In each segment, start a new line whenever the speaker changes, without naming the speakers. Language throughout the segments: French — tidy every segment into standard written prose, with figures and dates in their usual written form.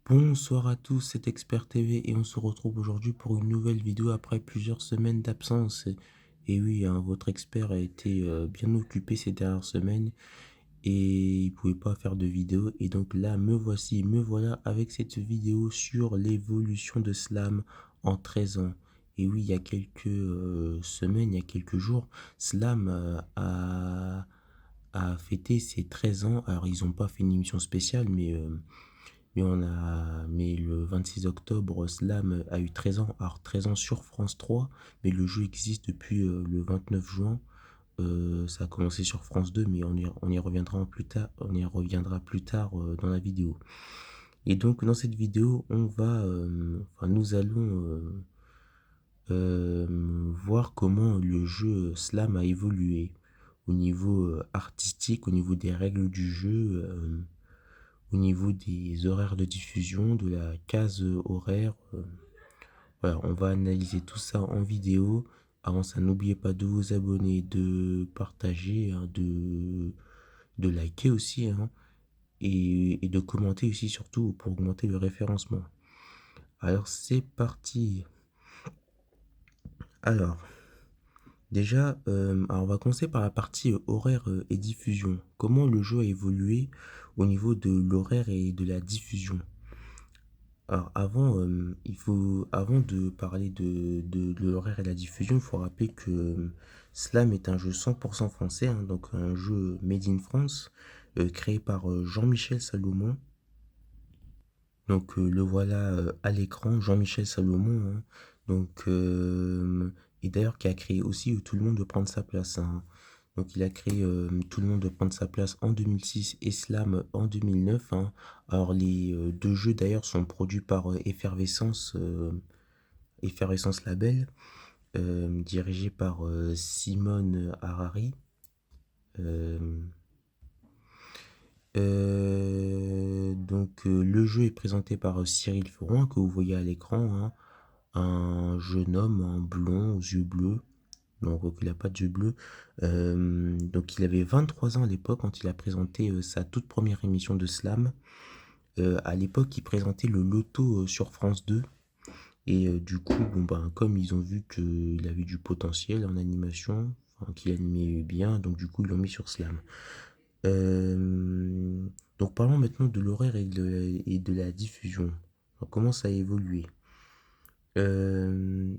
Bonsoir à tous, c'est Expert TV et on se retrouve aujourd'hui pour une nouvelle vidéo après plusieurs semaines d'absence. Et oui, hein, votre expert a été bien occupé ces dernières semaines et il pouvait pas faire de vidéo. Et donc là, me voilà avec cette vidéo sur l'évolution de Slam en 13 ans. Et oui, il y a quelques semaines, il y a quelques jours, Slam a fêté ses 13 ans. Alors, ils n'ont pas fait une émission spéciale, mais le 26 octobre, Slam a eu 13 ans. Alors 13 ans sur France 3, mais le jeu existe depuis le 29 juin. Ça a commencé sur France 2, mais on y reviendra plus tard, dans la vidéo. Et donc dans cette vidéo, nous allons voir comment le jeu Slam a évolué au niveau artistique, au niveau des règles du jeu, au niveau des horaires de diffusion, de la case horaire. Voilà, on va analyser tout ça en vidéo. Avant ça, n'oubliez pas de vous abonner, de partager, hein, de liker aussi, hein, et de commenter aussi, surtout pour augmenter le référencement. Alors, c'est parti. Alors, déjà, on va commencer par la partie horaire et diffusion. Comment le jeu a évolué au niveau de l'horaire et de la diffusion. Alors avant de parler de l'horaire et la diffusion, il faut rappeler que Slam est un jeu 100% français, hein, donc un jeu made in France, créé par Jean-Michel Salomon. Donc le voilà à l'écran, Jean-Michel Salomon, hein. Donc, et d'ailleurs qui a créé aussi Tout le monde veut prendre sa place, hein. Donc il a créé Tout le monde doit prendre sa place en 2006 et Slam en 2009, hein. Alors les deux jeux d'ailleurs sont produits par Effervescence Label, dirigé par Simone Harari. Euh, le jeu est présenté par Cyril Feron, que vous voyez à l'écran, hein. Un jeune homme, un blond aux yeux bleus. Non, il n'a pas de yeux bleus. Donc il avait 23 ans à l'époque quand il a présenté sa toute première émission de Slam. À l'époque, il présentait le loto sur France 2. Et du coup, bon, ben, comme ils ont vu qu'il avait du potentiel en animation, enfin, qu'il animait bien, donc du coup, ils l'ont mis sur Slam. Euh, donc parlons maintenant de l'horaire et de la diffusion. Alors, comment ça a évolué. Euh,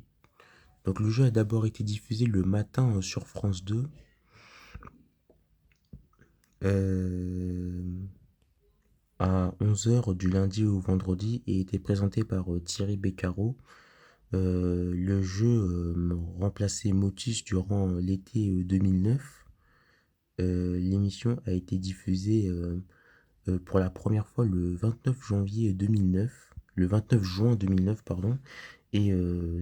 donc le jeu a d'abord été diffusé le matin sur France 2, euh, à 11 heures du lundi au vendredi et était présenté par Thierry Beccaro. Le jeu remplaçait Motus durant l'été 2009. L'émission a été diffusée pour la première fois le 29 janvier 2009, le 29 juin 2009, pardon, et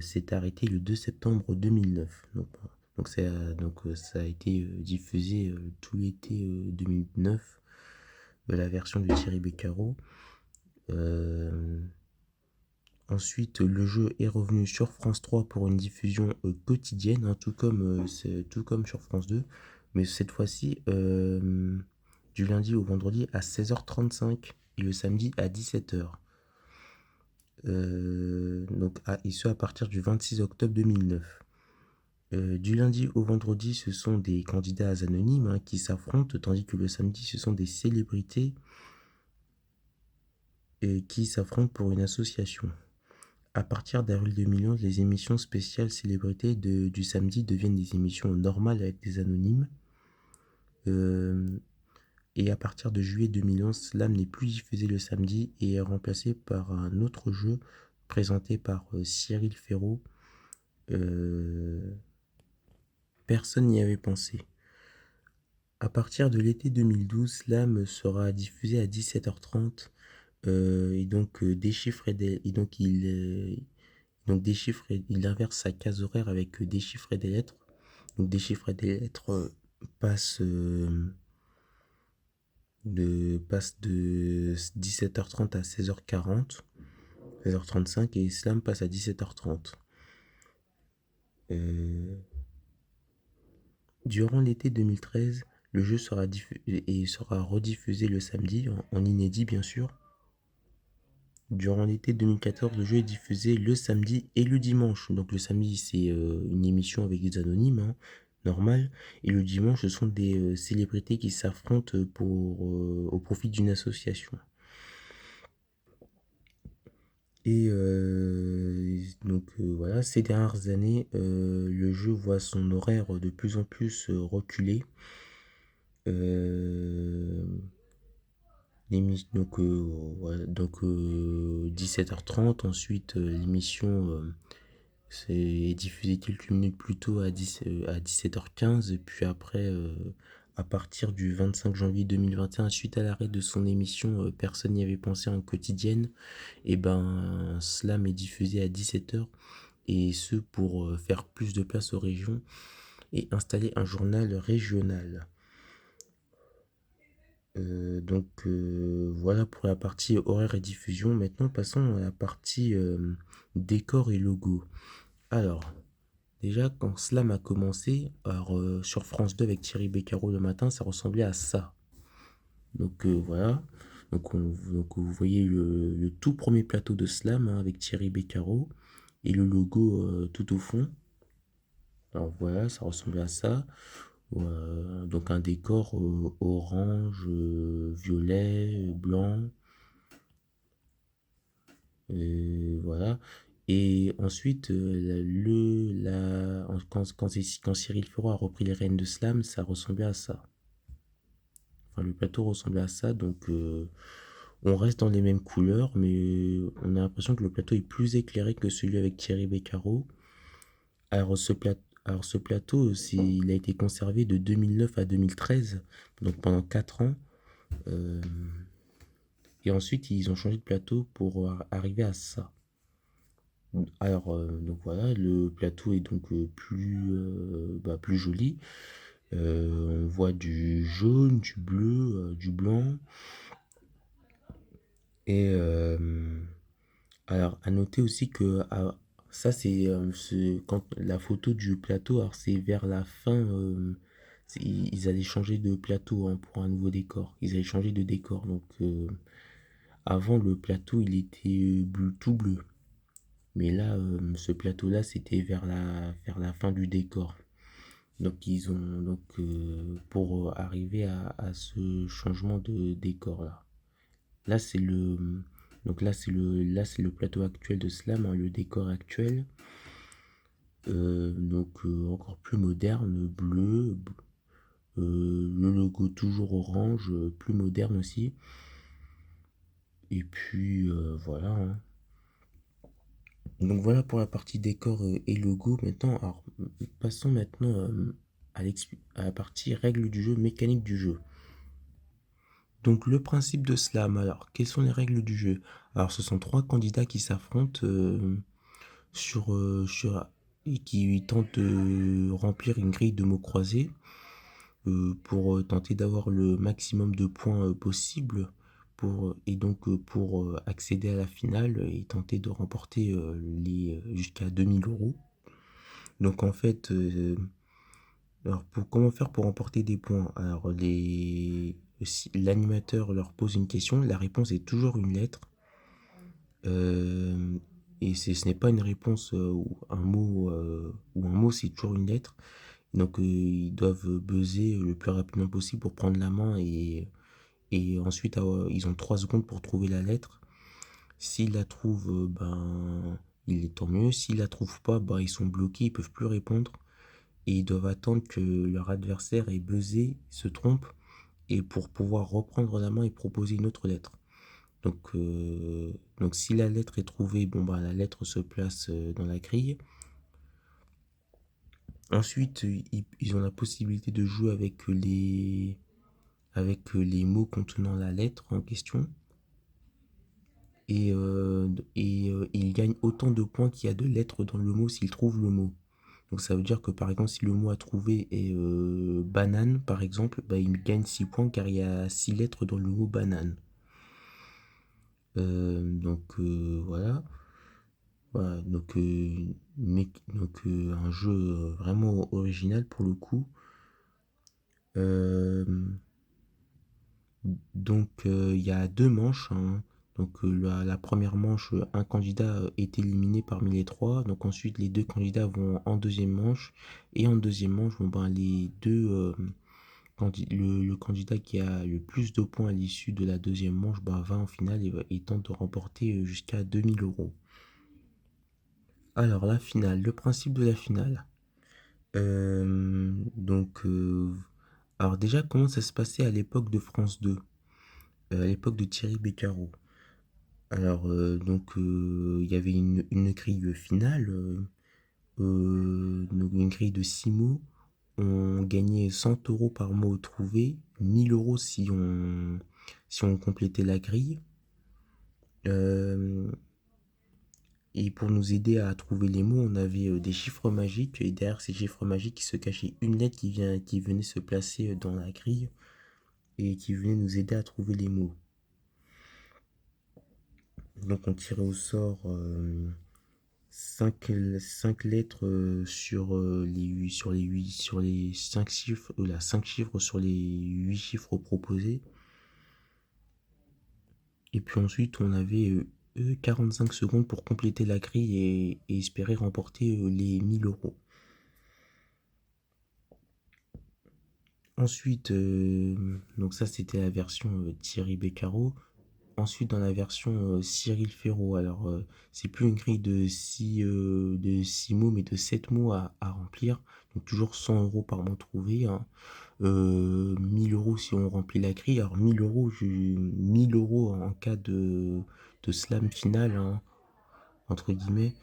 s'est arrêté le 2 septembre 2009. Ça a été diffusé tout l'été 2009, la version de Thierry Beccaro. Euh, Ensuite, le jeu est revenu sur France 3 pour une diffusion quotidienne, hein, tout comme sur France 2, mais cette fois-ci du lundi au vendredi à 16h35 et le samedi à 17h. Et ce à partir du 26 octobre 2009. Du lundi au vendredi, ce sont des candidats anonymes, hein, qui s'affrontent, tandis que le samedi, ce sont des célébrités qui s'affrontent pour une association. À partir d'avril 2011, les émissions spéciales célébrités du samedi deviennent des émissions normales avec des anonymes. Euh, et à partir de juillet 2011, Slam n'est plus diffusé le samedi et est remplacé par un autre jeu présenté par Cyril Ferraud. Euh, Personne n'y avait pensé. À partir de l'été 2012, Slam sera diffusé à 17h30. Donc il inverse sa case horaire avec déchiffrer des lettres. Donc déchiffrer des lettres passe de 17h30 à 16h40, 16h35 et Slam passe à 17h30. Durant l'été 2013, le jeu sera rediffusé le samedi en inédit bien sûr. Durant l'été 2014, le jeu est diffusé le samedi et le dimanche. Donc le samedi, c'est une émission avec des anonymes, hein, normal. Et le dimanche, ce sont des célébrités qui s'affrontent au profit d'une association. Et voilà, ces dernières années, le jeu voit son horaire de plus en plus reculer. Euh, voilà, 17h30, ensuite l'émission est diffusée quelques minutes plus tôt à 17h15, et puis après, à partir du 25 janvier 2021, suite à l'arrêt de son émission Personne n'y avait pensé en quotidienne, et ben Slam est diffusé à 17h, et ce pour faire plus de place aux régions et installer un journal régional. Voilà pour la partie horaire et diffusion. Maintenant, passons à la partie décor et logo. Alors, déjà, quand Slam a commencé, sur France 2 avec Thierry Beccaro le matin, ça ressemblait à ça. Voilà. Donc vous voyez le tout premier plateau de Slam, hein, avec Thierry Beccaro et le logo tout au fond. Alors voilà, ça ressemblait à ça. Donc un décor orange, violet, blanc, voilà. Et ensuite, quand Cyril Ferro a repris les rênes de Slam, ça ressemblait à ça. Enfin, le plateau ressemblait à ça, donc on reste dans les mêmes couleurs, mais on a l'impression que le plateau est plus éclairé que celui avec Thierry Beccaro. Alors ce plateau, il a été conservé de 2009 à 2013, donc pendant 4 ans. Euh, et ensuite, ils ont changé de plateau pour arriver à ça. Alors, donc voilà, le plateau est donc plus joli. On voit du jaune, du bleu, du blanc. Et alors, à noter aussi que ça, quand la photo du plateau, alors c'est vers la fin. Ils allaient changer de plateau, hein, pour un nouveau décor. Ils allaient changer de décor. Donc, avant, le plateau, il était tout bleu. Mais là, ce plateau-là, c'était vers la fin du décor. Donc, pour arriver à ce changement de décor là. Là, c'est le, là, c'est le plateau actuel de Slam, hein, le décor actuel. Encore plus moderne, bleu, le logo toujours orange, plus moderne aussi. Et puis voilà, hein. Donc voilà pour la partie décor et logo. Maintenant, alors, passons maintenant à la partie règles du jeu, mécanique du jeu. Donc le principe de Slam, alors quelles sont les règles du jeu? Alors ce sont 3 candidats qui s'affrontent et qui tentent de remplir une grille de mots croisés pour tenter d'avoir le maximum de points possible pour accéder à la finale et tenter de remporter jusqu'à 2000 euros. Donc en fait, alors comment faire pour remporter des points? Alors si l'animateur leur pose une question, la réponse est toujours une lettre. Euh, et ce n'est pas une réponse ou un mot, c'est toujours une lettre. Donc ils doivent buzzer le plus rapidement possible pour prendre la main et ensuite ils ont 3 secondes pour trouver la lettre. S'ils la trouvent, il est tant mieux. S'ils la trouvent pas, ils sont bloqués, ils peuvent plus répondre et ils doivent attendre que leur adversaire ait buzzé, se trompe et pour pouvoir reprendre la main et proposer une autre lettre. Donc si la lettre est trouvée, la lettre se place dans la grille. Ensuite, ils ont la possibilité de jouer avec les mots contenant la lettre en question. Et ils gagnent autant de points qu'il y a de lettres dans le mot s'ils trouvent le mot. Donc ça veut dire que par exemple, si le mot à trouver est banane, par exemple, ils gagnent 6 points car il y a 6 lettres dans le mot banane. Voilà. Voilà, un jeu vraiment original pour le coup. Euh, il y a 2 manches, hein. Donc la première manche, un candidat est éliminé parmi les trois. Donc ensuite, les deux candidats vont en deuxième manche. Et en deuxième manche, bon, ben, les deux, le candidat qui a le plus de points à l'issue de la deuxième manche ben, va en finale et tente de remporter jusqu'à 2 000 euros. Alors la finale, le principe de la finale. Donc, alors déjà, comment ça se passait à l'époque de France 2, à l'époque de Thierry Beccaro? Alors, il y avait une grille finale, donc une grille de 6 mots. On gagnait 100 euros par mot trouvé, 1 000 euros si on complétait la grille. Euh, et pour nous aider à trouver les mots, on avait des chiffres magiques. Et derrière ces chiffres magiques, il se cachait une lettre qui venait se placer dans la grille et qui venait nous aider à trouver les mots. Donc on tirait au sort 5 lettres sur les 5 chiffres, 5 chiffres sur les 8 chiffres proposés. Et puis ensuite, on avait 45 secondes pour compléter la grille et espérer remporter les 1 000 euros. Ensuite, donc ça c'était la version Thierry Beccaro. Ensuite, dans la version Cyril Ferraud, alors c'est plus une grille de 6 mots, mais de 7 mots à remplir. Donc toujours 100 euros par mot trouvé, hein. 1000 euros si on remplit la grille. Alors 1000 euros, 1000 euros en cas de slam final, hein, entre guillemets,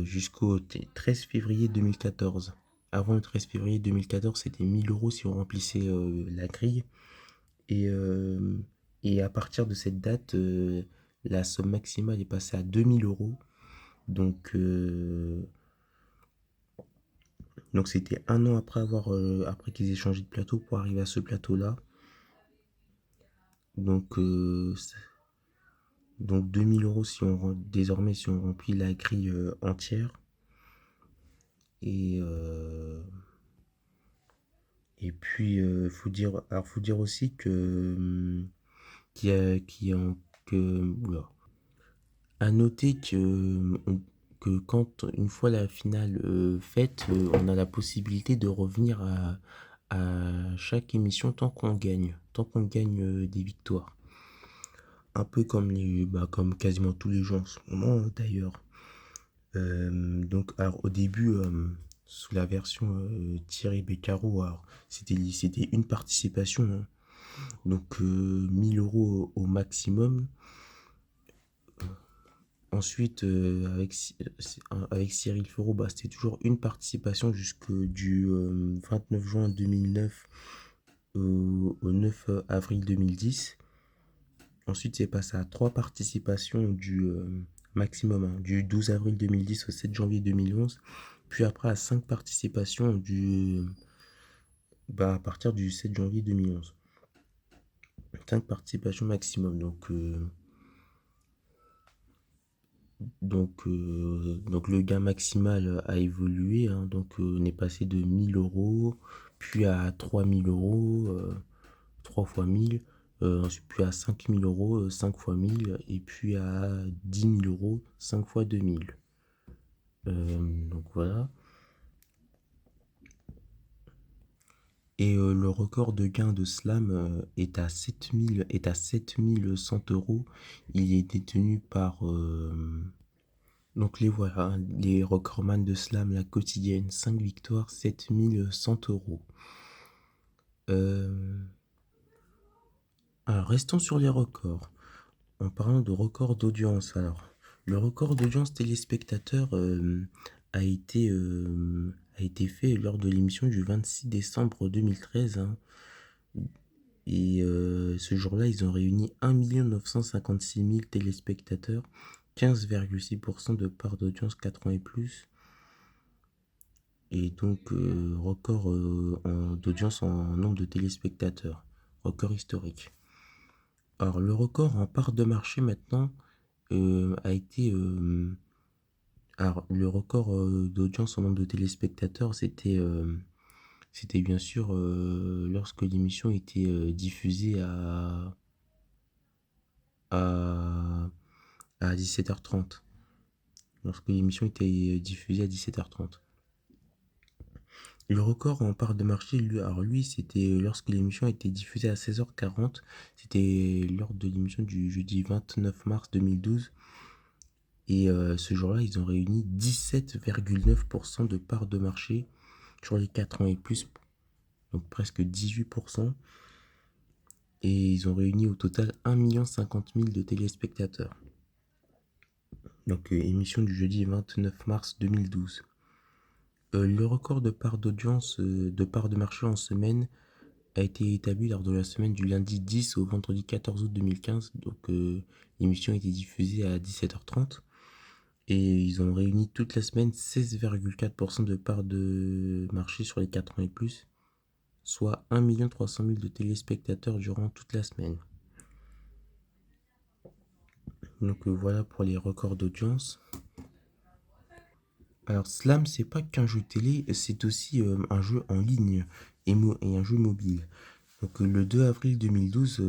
jusqu'au 13 février 2014. Avant le 13 février 2014, c'était 1000 euros si on remplissait la grille. Et, euh, et à partir de cette date, la somme maximale est passée à 2000 euros. Donc, donc c'était un an après qu'ils aient changé de plateau pour arriver à ce plateau-là. Donc, donc 2000 euros désormais si on remplit la grille entière. Et, et puis, faut dire aussi qu'il y a, qu'il y a- que, oula. À noter que quand une fois la finale faite, on a la possibilité de revenir à chaque émission tant qu'on gagne des victoires. Un peu comme comme quasiment tous les gens en ce moment d'ailleurs. Donc, alors au début, sous la version Thierry Beccaro, alors c'était une participation, hein. Donc 1000 euros au maximum. Ensuite, avec Cyril Ferraud, bah, c'était toujours une participation jusque du 29 juin 2009 au 9 avril 2010. Ensuite, c'est passé à trois participations du maximum, hein, du 12 avril 2010 au 7 janvier 2011. Puis après, à cinq participations à partir du 7 janvier 2011. Cinq participations maximum. Donc le gain maximal a évolué, hein. Donc on est passé de 1000 euros, puis à 3000 euros, 3 fois 1000, ensuite puis à 5000 euros, 5 fois 1000, et puis à 10 000 euros, 5 fois 2000. Donc voilà. Et le record de gain de slam est à 7100 euros. Il est détenu par donc les voilà, hein, les recordman de slam, la quotidienne, 5 victoires, 7100 euros. Euh, alors restons sur les records. En parlant de record d'audience, alors le record d'audience téléspectateur a été fait lors de l'émission du 26 décembre 2013, hein. Et ce jour-là, ils ont réuni 1 956 000 téléspectateurs, 15,6% de part d'audience 4 ans et plus. Et donc, record d'audience en nombre de téléspectateurs. Record historique. Alors, le record en part de marché maintenant a été. Alors, le record d'audience en nombre de téléspectateurs, c'était bien sûr lorsque l'émission était diffusée à, à 17h30, lorsque l'émission était diffusée à 17h30. Le record en part de marché, lui, alors lui, c'était lorsque l'émission a été diffusée à 16h40. C'était lors de l'émission du jeudi 29 mars 2012. Et ce jour-là, ils ont réuni 17,9% de part de marché sur les 4 ans et plus, donc presque 18%. Et ils ont réuni au total 1,050 million de téléspectateurs. Donc émission du jeudi 29 mars 2012. Le record de part d'audience, de part de marché en semaine a été établi lors de la semaine du lundi 10 au vendredi 14 août 2015. Donc l'émission a été diffusée à 17h30. Et ils ont réuni toute la semaine 16,4% de part de marché sur les 4 ans et plus, soit 1,3 million de téléspectateurs durant toute la semaine. Donc voilà pour les records d'audience. Alors Slam, c'est pas qu'un jeu télé, c'est aussi un jeu en ligne et un jeu mobile. Donc le 2 avril 2012,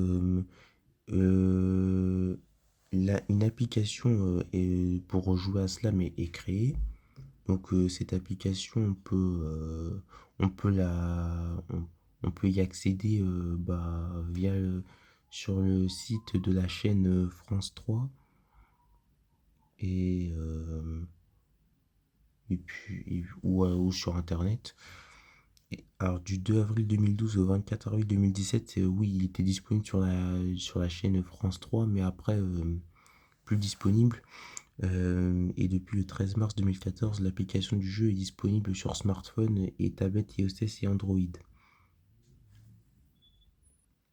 une application pour jouer à Slam est créée. Donc cette application, on peut y accéder via sur le site de la chaîne France 3 et, ou sur internet. Alors du 2 avril 2012 au 24 avril 2017, oui, il était disponible sur la chaîne France 3, mais après plus disponible. Et depuis le 13 mars 2014, l'application du jeu est disponible sur smartphone et tablette iOS et Android.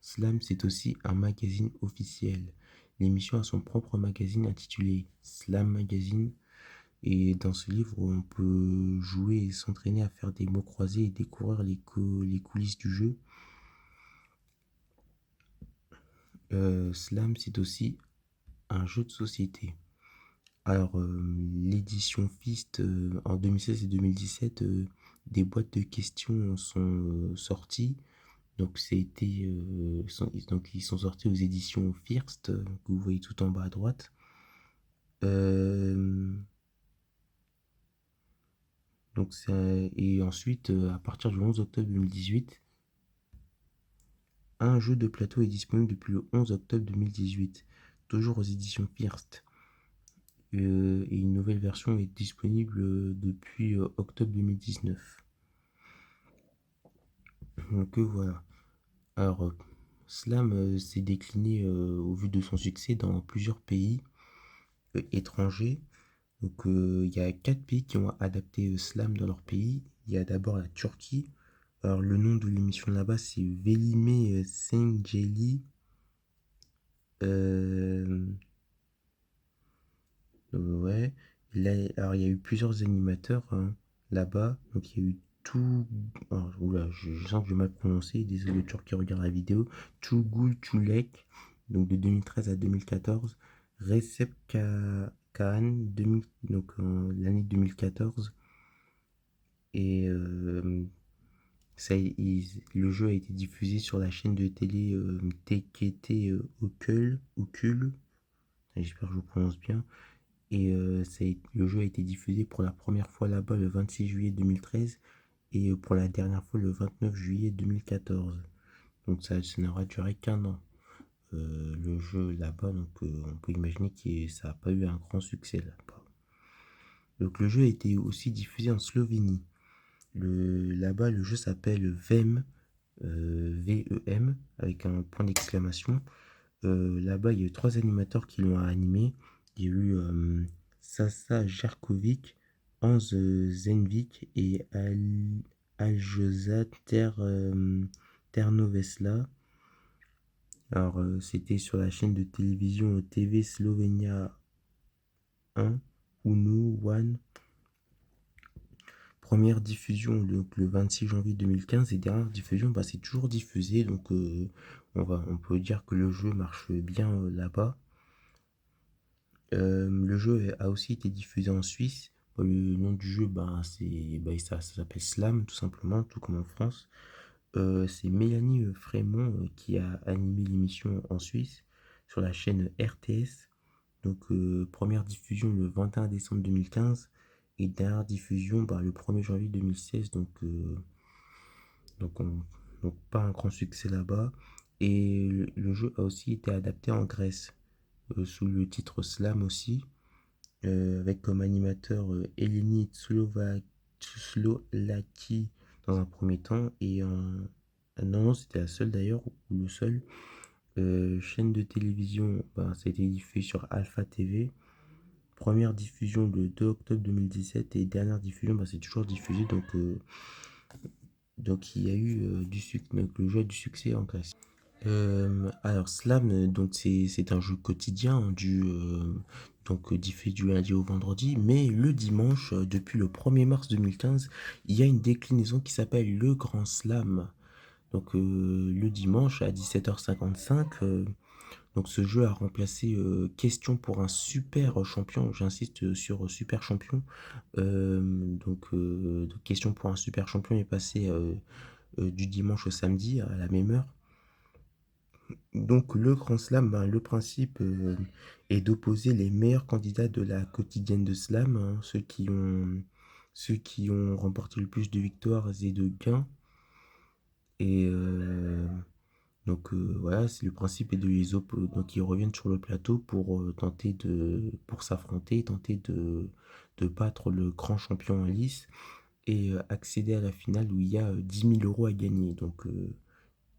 Slam, c'est aussi un magazine officiel. L'émission a son propre magazine intitulé Slam Magazine. Et dans ce livre, on peut jouer et s'entraîner à faire des mots croisés et découvrir les coulisses du jeu. Slam, c'est aussi un jeu de société. Alors, l'édition Fist en 2016 et 2017, des boîtes de questions sont sorties. Donc, donc, ils sont sortis aux éditions First, que vous voyez tout en bas à droite. Euh, et ensuite, à partir du 11 octobre 2018, un jeu de plateau est disponible depuis le 11 octobre 2018, toujours aux éditions First. Et une nouvelle version est disponible depuis octobre 2019. Donc voilà. Alors, Slam s'est décliné au vu de son succès dans plusieurs pays étrangers. Donc il y a 4 pays qui ont adapté Slam dans leur pays. Il y a d'abord la Turquie. Alors le nom de l'émission là-bas c'est Velime Sengeli. Euh, ouais. Là, alors il y a eu plusieurs animateurs hein, là-bas. Donc il y a eu tout. Alors, oula, je sens que je vais mal prononcer. Désolé les Turcs qui regardent la vidéo. Tugul Tulek. Donc de 2013 à 2014. Recep Kağan, donc l'année 2014. Et le jeu a été diffusé sur la chaîne de télé TKT Okul. J'espère que je prononce bien. Et le jeu a été diffusé pour la première fois là-bas le 26 juillet 2013 et pour la dernière fois le 29 juillet 2014. Donc ça n'aura duré qu'un an. Le jeu là-bas, donc on peut imaginer que ça n'a pas eu un grand succès là-bas. Donc le jeu a été aussi diffusé en Slovénie. Là-bas, le jeu s'appelle VEM, VEM, avec un point d'exclamation. Là-bas, il y a eu 3 animateurs qui l'ont animé. Il y a eu Sasa Jarkovic, Hans Zenvik et Aljeza Ternovesla. Alors, c'était sur la chaîne de télévision TV Slovenia 1, Unu One. Première diffusion donc, le 26 janvier 2015 et dernière diffusion, c'est toujours diffusé. Donc, on peut dire que le jeu marche bien là-bas. Le jeu a aussi été diffusé en Suisse. Le nom du jeu, ça s'appelle Slam, tout simplement, tout comme en France. C'est Mélanie Frémont qui a animé l'émission en Suisse. sur la chaîne RTS. Donc, première diffusion le 21 décembre 2015 et dernière diffusion le 1er janvier 2016. Donc, donc pas un grand succès là-bas. Et le jeu a aussi été adapté en Grèce, sous le titre Slam aussi, avec comme animateur Eleni Tsoulaki dans un premier temps. Non, non, c'était la seule d'ailleurs, ou le seul. Chaîne de télévision, ça a été diffusé sur Alpha TV. Première diffusion le 2 octobre 2017 et dernière diffusion, c'est toujours diffusé. Donc il y a eu donc le jeu a du succès en Grèce. Alors Slam, donc c'est un jeu quotidien diffusé du lundi au vendredi, mais le dimanche, depuis le 1er mars 2015, il y a une déclinaison qui s'appelle le Grand Slam. Donc le dimanche à 17h55, donc ce jeu a remplacé Question pour un super champion. J'insiste sur super champion. Question pour un super champion est passé du dimanche au samedi à la même heure. Donc le Grand Slam, le principe est d'opposer les meilleurs candidats de la quotidienne de Slam, hein, ceux qui ont remporté le plus de victoires et de gains. Et voilà, c'est le principe est de donc ils reviennent sur le plateau pour pour s'affronter, tenter de battre le grand champion en lice et accéder à la finale où il y a 10 000 euros à gagner. Donc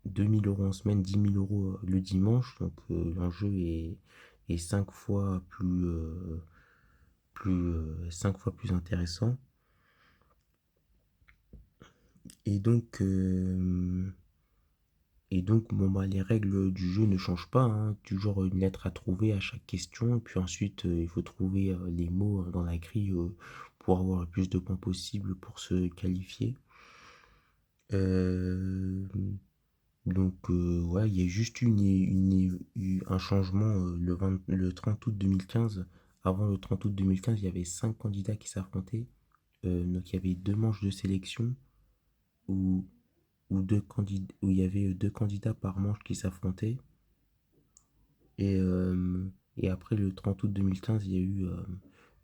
2 000 euros en semaine, 10 000 euros le dimanche. Donc l'enjeu est 5 fois cinq fois plus intéressant. Et donc, les règles du jeu ne changent pas, hein. Toujours une lettre à trouver à chaque question. Et puis ensuite, il faut trouver les mots dans la grille pour avoir le plus de points possible pour se qualifier. Euh, ouais, il y a juste un changement le 30 août 2015. Avant le 30 août 2015, il y avait 5 candidats qui s'affrontaient. Donc il y avait deux manches de sélection où, où il y avait deux candidats par manche qui s'affrontaient. Et, et après le 30 août 2015, il y a eu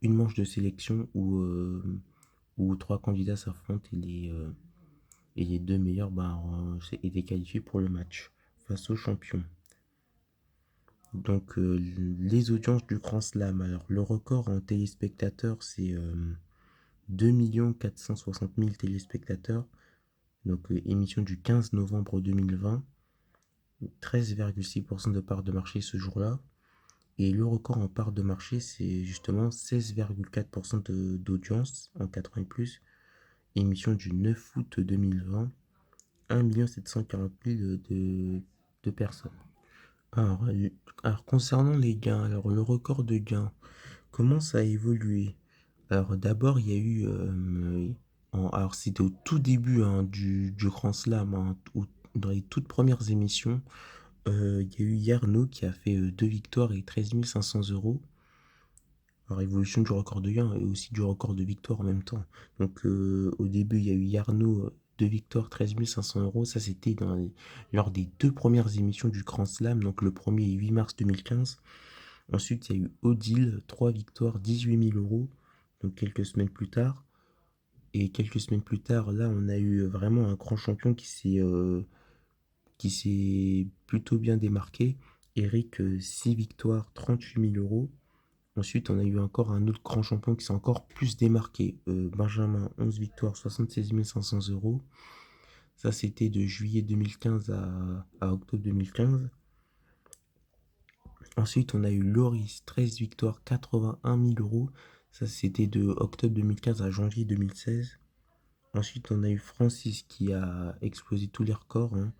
une manche de sélection où trois candidats s'affrontent et les deux meilleurs étaient qualifiés pour le match face aux champions. Donc les audiences du Grand Slam. Alors le record en téléspectateurs, c'est 2 460 000 téléspectateurs. Donc émission du 15 novembre 2020. 13,6% de part de marché ce jour-là. Et le record en part de marché, c'est justement 16,4% d'audience en 80 plus. Émission du 9 août 2020. 1 740 000 de personnes. Alors, concernant les gains, alors le record de gains, comment ça a évolué? Alors d'abord, il y a eu, alors c'était au tout début du Grand Slam, hein, dans les toutes premières émissions, il y a eu Yarno qui a fait 2 victoires et 13 500 euros. Alors évolution du record de gains et aussi du record de victoire en même temps. Donc au début, il y a eu Yarno, 2 victoires, 13 500 euros. Ça, c'était lors des deux premières émissions du Grand Slam, donc le 1er et 8 mars 2015. Ensuite, il y a eu Odile, 3 victoires, 18 000 euros, donc quelques semaines plus tard. Et quelques semaines plus tard, là, on a eu vraiment un grand champion qui s'est plutôt bien démarqué. Eric, 6 victoires, 38 000 euros. Ensuite, on a eu encore un autre grand champion qui s'est encore plus démarqué. Benjamin, 11 victoires, 76 500 euros. Ça, c'était de juillet 2015 à octobre 2015. Ensuite, on a eu Loris, 13 victoires, 81 000 euros. Ça, c'était de octobre 2015 à janvier 2016. Ensuite, on a eu Francis qui a explosé tous les records, hein.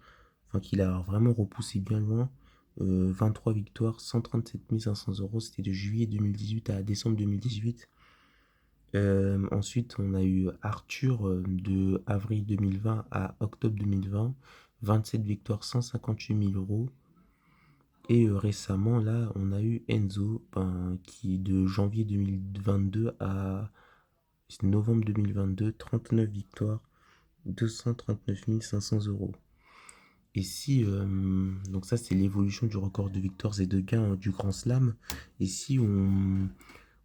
Enfin, qu'il a vraiment repoussé bien loin. 23 victoires, 137 500 euros. C'était de juillet 2018 à décembre 2018. Ensuite, on a eu Arthur de avril 2020 à octobre 2020. 27 victoires, 158 000 euros. Et récemment, là, on a eu Enzo, qui de janvier 2022 à novembre 2022, 39 victoires, 239 500 euros. Et si, donc ça c'est l'évolution du record de victoires et de gains du Grand Slam. Et si on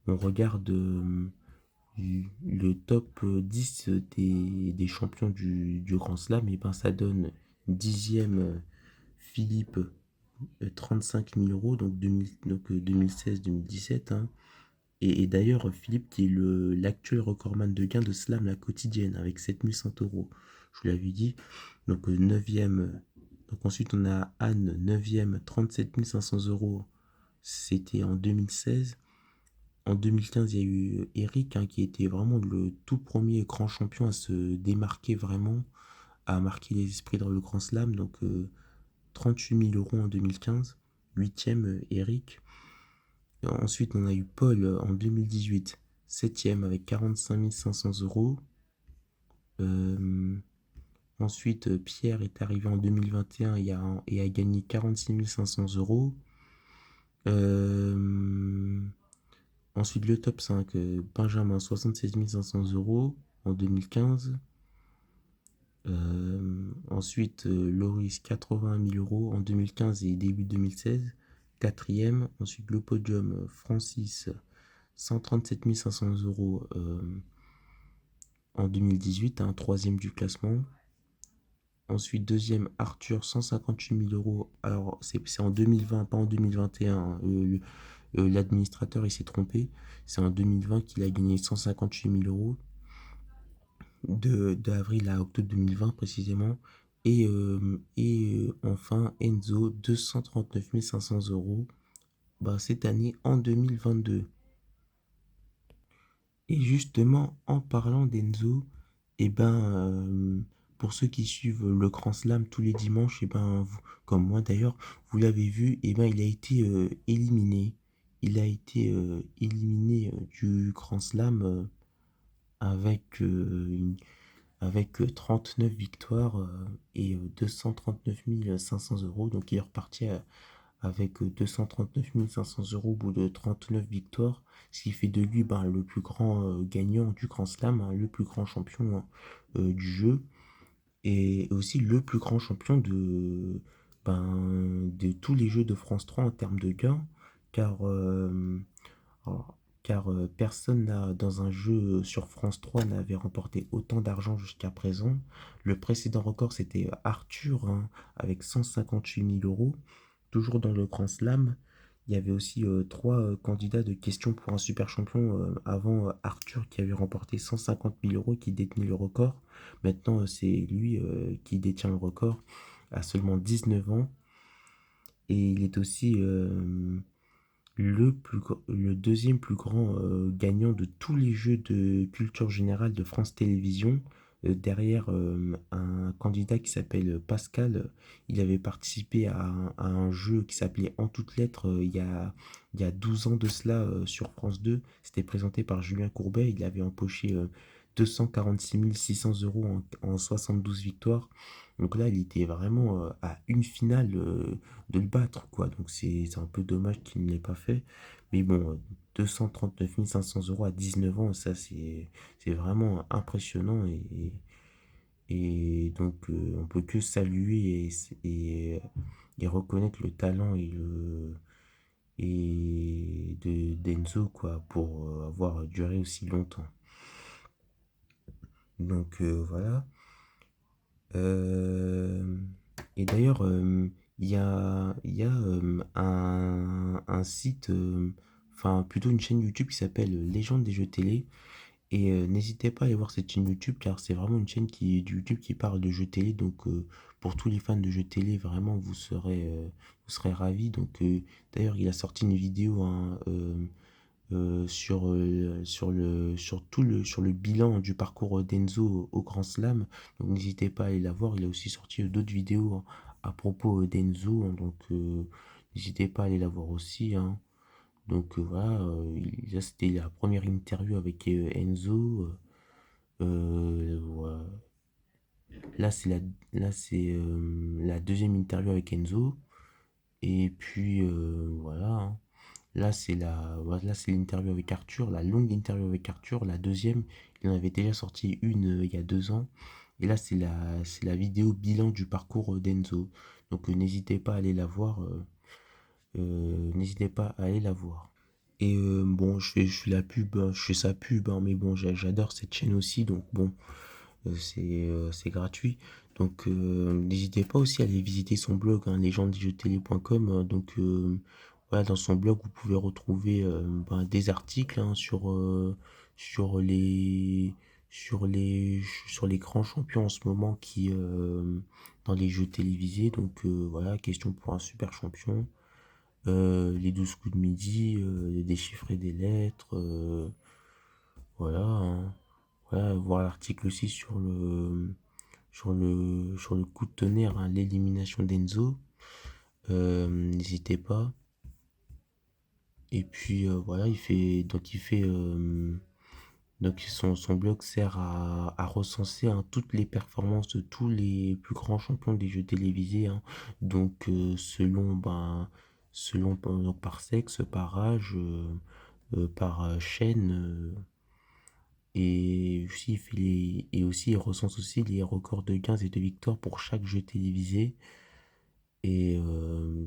regarde le top 10 des champions du Grand Slam, et ben ça donne dixième Philippe, 35 000 euros, donc, 2016-2017. Hein. Et d'ailleurs, Philippe qui est l'actuel recordman de gains de slam la quotidienne avec 7 100 euros. Je vous l'avais dit. Donc 9e. Donc ensuite on a Anne, 9e, 37 500 euros. C'était en 2016. En 2015, il y a eu Eric, hein, qui était vraiment le tout premier grand champion à se démarquer vraiment, à marquer les esprits dans le Grand Slam. Donc 38 000 euros en 2015. 8e, Eric. Ensuite, on a eu Paul en 2018, 7e avec 45 500 euros. Euh, Ensuite, Pierre est arrivé en 2021 et a gagné 46 500 euros. Euh, Ensuite, le top 5, Benjamin, 76 500 euros en 2015. Ensuite, Loris, 80 000 euros en 2015 et début 2016. Quatrième. Ensuite, le podium, Francis, 137 500 euros en 2018, un troisième du classement. Ensuite, deuxième, Arthur, 158 000 euros. Alors, c'est en 2020, pas en 2021. L'administrateur, il s'est trompé. C'est en 2020 qu'il a gagné 158 000 euros, d'avril à octobre 2020 précisément. Et enfin, Enzo, 239 500 euros, bah, cette année en 2022. Et justement, en parlant d'Enzo, et ben, pour ceux qui suivent le Grand Slam tous les dimanches, et ben, comme moi d'ailleurs, vous l'avez vu, et ben, il a été éliminé. Il a été éliminé du Grand Slam avec, avec 39 victoires et 239 500 euros. Donc il est reparti avec 239 500 euros au bout de 39 victoires, ce qui fait de lui, ben, le plus grand gagnant du Grand Slam, hein, le plus grand champion du jeu, et aussi le plus grand champion de tous les jeux de France 3 en termes de gains, car, personne dans un jeu sur France 3 n'avait remporté autant d'argent jusqu'à présent. Le précédent record, c'était Arthur, hein, avec 158 000 euros. Toujours dans le Grand Slam, il y avait aussi trois candidats de questions pour un super champion avant Arthur qui avait remporté 150 000 euros, qui détenait le record. Maintenant, c'est lui qui détient le record à seulement 19 ans. Et il est aussi le deuxième plus grand gagnant de tous les jeux de culture générale de France Télévisions, derrière un candidat qui s'appelle Pascal. Il avait participé à un jeu qui s'appelait En toutes lettres il y a 12 ans de cela sur France 2. C'était présenté par Julien Courbet. Il avait empoché 246 600 euros en 72 victoires. Donc là, il était vraiment à une finale de le battre, quoi. Donc c'est un peu dommage qu'il ne l'ait pas fait. Mais bon, 239 500 euros à 19 ans, ça c'est vraiment impressionnant. Et donc on peut que saluer et reconnaître le talent d'Enzo, quoi, pour avoir duré aussi longtemps. Donc voilà. Euh, et d'ailleurs, il y a un site, enfin plutôt une chaîne YouTube qui s'appelle Légende des jeux télé. Et n'hésitez pas à aller voir cette chaîne YouTube, car c'est vraiment une chaîne YouTube qui parle de jeux télé. Donc pour tous les fans de jeux télé, vraiment vous serez ravis. Donc d'ailleurs, il a sorti une vidéo, hein, sur le bilan du parcours d'Enzo au Grand Slam. Donc n'hésitez pas à aller la voir. Il a aussi sorti d'autres vidéos à propos d'Enzo. Hein. Donc n'hésitez pas à aller la voir aussi. Hein. Donc voilà, là c'était la première interview avec Enzo. Ouais. Là c'est la deuxième interview avec Enzo. Et puis voilà. Hein. Là, c'est l'interview avec Arthur, la longue interview avec Arthur. La deuxième, il en avait déjà sorti une il y a 2 ans. Et là, c'est la vidéo bilan du parcours d'Enzo. Donc n'hésitez pas à aller la voir. N'hésitez pas à aller la voir. Et bon, je fais la pub, hein, je fais sa pub, hein, mais bon, j'adore cette chaîne aussi, donc bon, c'est gratuit. Donc n'hésitez pas aussi à aller visiter son blog, hein, legendesdujeuxtélé.com. Donc voilà, dans son blog, vous pouvez retrouver ben, des articles hein, sur les sur les grands champions en ce moment qui dans les jeux télévisés. Donc voilà, question pour un super champion. Les 12 coups de midi, déchiffrer des lettres, voilà, hein. Voilà, voir l'article aussi sur le coup de tonnerre, hein, l'élimination d'Enzo. N'hésitez pas. Et puis voilà, donc son blog sert à recenser hein, toutes les performances de tous les plus grands champions des jeux télévisés, hein. Donc selon donc, par sexe, par âge, par chaîne. Et aussi, il recense aussi les records de gains et de victoires pour chaque jeu télévisé. Et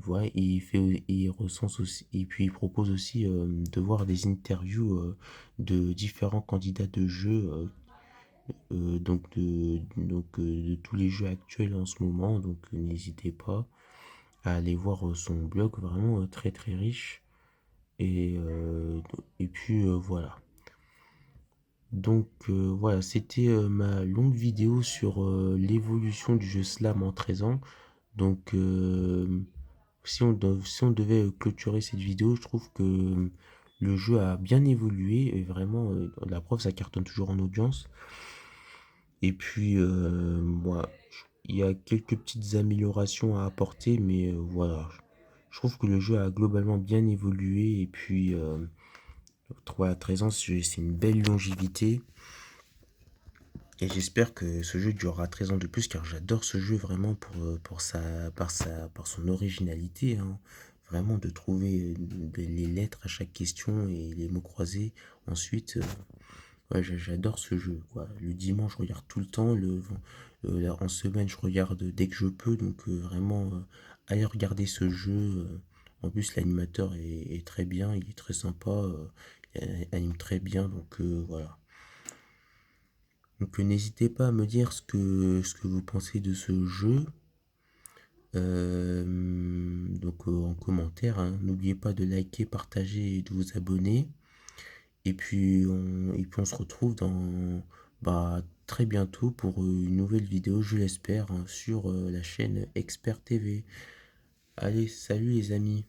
voilà, il recense aussi, et puis il propose aussi de voir des interviews de différents candidats de jeux, de tous les jeux actuels en ce moment. Donc n'hésitez pas à aller voir son blog, vraiment très très riche. Et, et puis voilà. Donc voilà, c'était ma longue vidéo sur l'évolution du jeu Slam en 13 ans. Donc si on devait clôturer cette vidéo, je trouve que le jeu a bien évolué et vraiment, la preuve, ça cartonne toujours en audience. Et puis moi, il y a quelques petites améliorations à apporter, mais voilà. Je trouve que le jeu a globalement bien évolué et puis voilà, 13 ans, c'est une belle longévité. Et j'espère que ce jeu durera 13 ans de plus car j'adore ce jeu vraiment par son originalité, hein. Vraiment de trouver les lettres à chaque question et les mots croisés. Ensuite, ouais, j'adore ce jeu, quoi. Le dimanche, je regarde tout le temps. Là, en semaine, je regarde dès que je peux. Donc vraiment, allez regarder ce jeu. En plus, l'animateur est très bien, il est très sympa, il anime très bien. Donc voilà. Donc n'hésitez pas à me dire ce que vous pensez de ce jeu. Donc en commentaire, hein. N'oubliez pas de liker, partager et de vous abonner. Et puis on se retrouve très bientôt pour une nouvelle vidéo, je l'espère, hein, sur la chaîne Expert TV. Allez, salut les amis.